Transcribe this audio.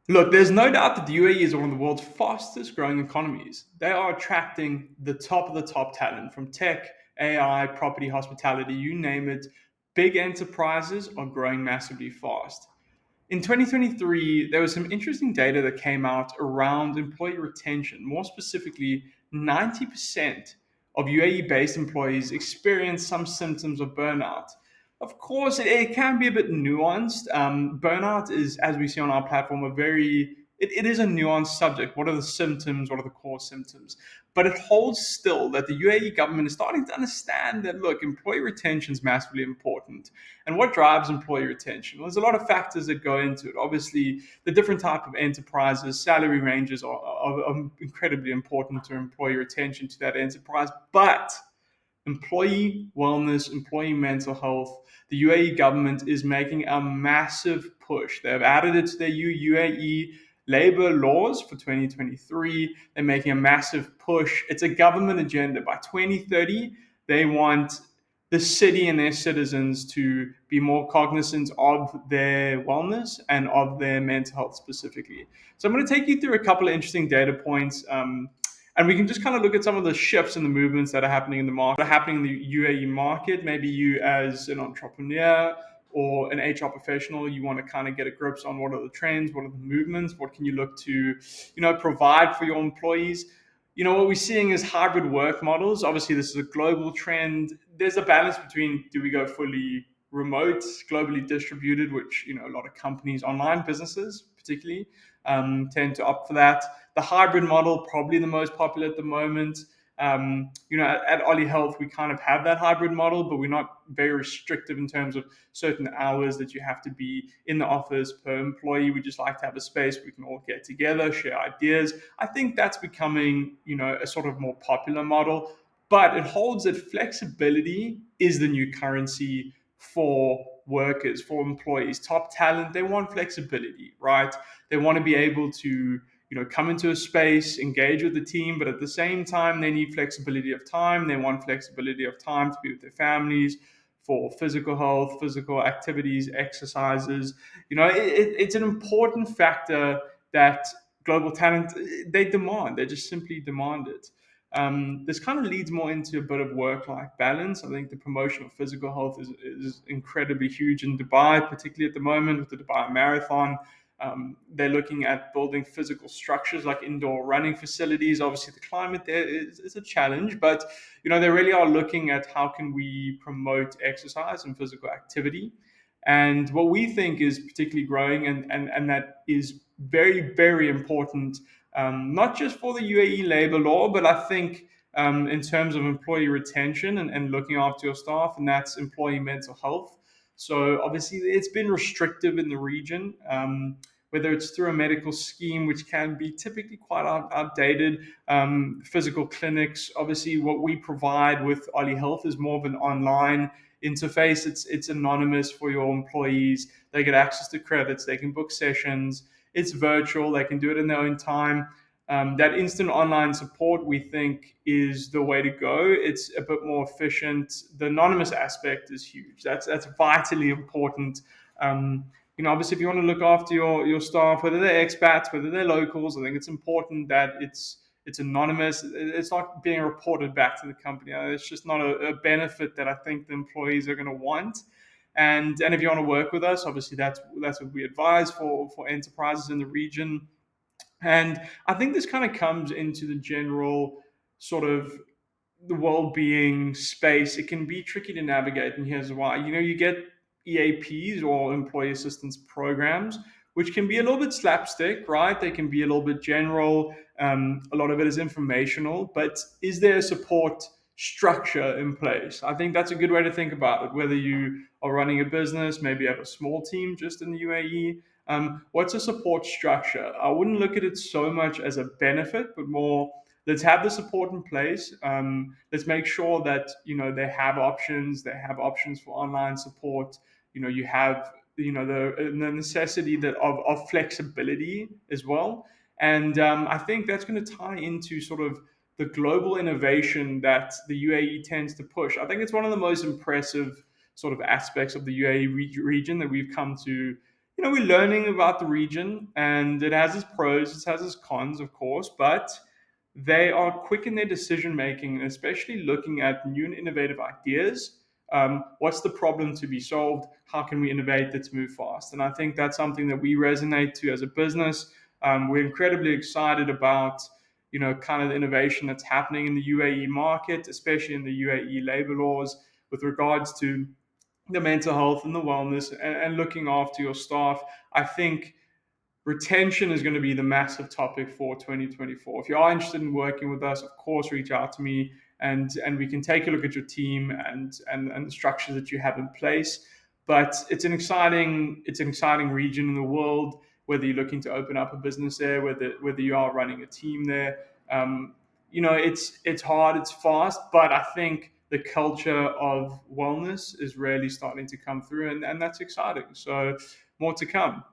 Look, there's no doubt that the UAE is one of the world's fastest growing economies. They are attracting the top of the top talent from tech, AI, property, hospitality, you name it. Big enterprises are growing massively fast. In 2023, there was some interesting data that came out around employee retention. More specifically, 90% of UAE based employees experience some symptoms of burnout. Of course, it can be a bit nuanced. Burnout is, as we see on our platform, it is a nuanced subject. What are the symptoms? What are the core symptoms? But it holds still that the UAE government is starting to understand that, look, employee retention is massively important. And what drives employee retention? Well, there's a lot of factors that go into it. Obviously, the different type of enterprises, salary ranges are incredibly important to employee retention to that enterprise. But employee wellness, employee mental health, the UAE government is making a massive push. They've added it to their UAE labor laws for 2023. They're making a massive push. It's a government agenda. By 2030, they want the city and their citizens to be more cognizant of their wellness and of their mental health specifically. So I'm going to take you through a couple of interesting data points. And we can just kind of look at some of the shifts and the movements that are happening in the market, happening in the UAE market. Maybe you, as an entrepreneur or an HR professional, you want to kind of get a grip on what are the trends, what are the movements, what can you look to, provide for your employees. What we're seeing is hybrid work models. Obviously, this is a global trend. There's a balance between, do we go fully remote, globally distributed, which a lot of companies, online businesses particularly, tend to opt for that. The hybrid model, probably the most popular at the moment. At Ollie Health, we kind of have that hybrid model, but we're not very restrictive in terms of certain hours that you have to be in the office per employee. We just like to have a space we can all get together, share ideas. I think that's becoming, a sort of more popular model, but it holds that flexibility is the new currency for workers, for employees. Top talent, they want flexibility, right? They want to be able to come into a space, engage with the team, but at the same time, they need flexibility of time. They want flexibility of time to be with their families, for physical health, physical activities, exercises. It's an important factor that global talent, they demand. They just simply demand it. This kind of leads more into a bit of work-life balance. I think the promotion of physical health is incredibly huge in Dubai, particularly at the moment with the Dubai Marathon. They're looking at building physical structures like indoor running facilities. Obviously, the climate there is a challenge, but they really are looking at how can we promote exercise and physical activity. And what we think is particularly growing, and that is very, very important, not just for the UAE labor law, but I think in terms of employee retention and looking after your staff, and that's employee mental health. So obviously, it's been restrictive in the region, whether it's through a medical scheme, which can be typically quite outdated. Physical clinics, obviously, what we provide with Ollie Health is more of an online interface. It's anonymous for your employees. They get access to credits. They can book sessions. It's virtual. They can do it in their own time. That instant online support, we think, is the way to go. It's a bit more efficient. The anonymous aspect is huge. That's vitally important. Obviously, if you want to look after your staff, whether they're expats, whether they're locals, I think it's important that it's anonymous. It's not being reported back to the company. It's just not a benefit that I think the employees are going to want. And if you want to work with us, obviously that's what we advise for enterprises in the region. And I think this kind of comes into the general sort of the well-being space. It can be tricky to navigate, and here's why. You get EAPs, or employee assistance programs, which can be a little bit slapstick, right? They can be a little bit general. A lot of it is informational, but is there a support structure in place? I think that's a good way to think about it. Whether you are running a business, maybe you have a small team just in the UAE, what's a support structure? I wouldn't look at it so much as a benefit, but more, let's have the support in place. Let's make sure that they have options. They have options for online support. You have the necessity that of flexibility as well. And I think that's going to tie into sort of the global innovation that the UAE tends to push. I think it's one of the most impressive sort of aspects of the UAE region that we've come to we're learning about the region, and it has its pros, it has its cons, of course, but they are quick in their decision making, especially looking at new and innovative ideas. What's the problem to be solved? How can we innovate it to move fast? And I think that's something that we resonate to as a business. We're incredibly excited about, kind of the innovation that's happening in the UAE market, especially in the UAE labor laws with regards to the mental health and the wellness, and looking after your staff. I think retention is going to be the massive topic for 2024. If you are interested in working with us, of course, reach out to me, and we can take a look at your team and the structures that you have in place. But it's an exciting region in the world. Whether you're looking to open up a business there, whether you are running a team there, it's hard, it's fast, but I think the culture of wellness is really starting to come through, and that's exciting. So more to come.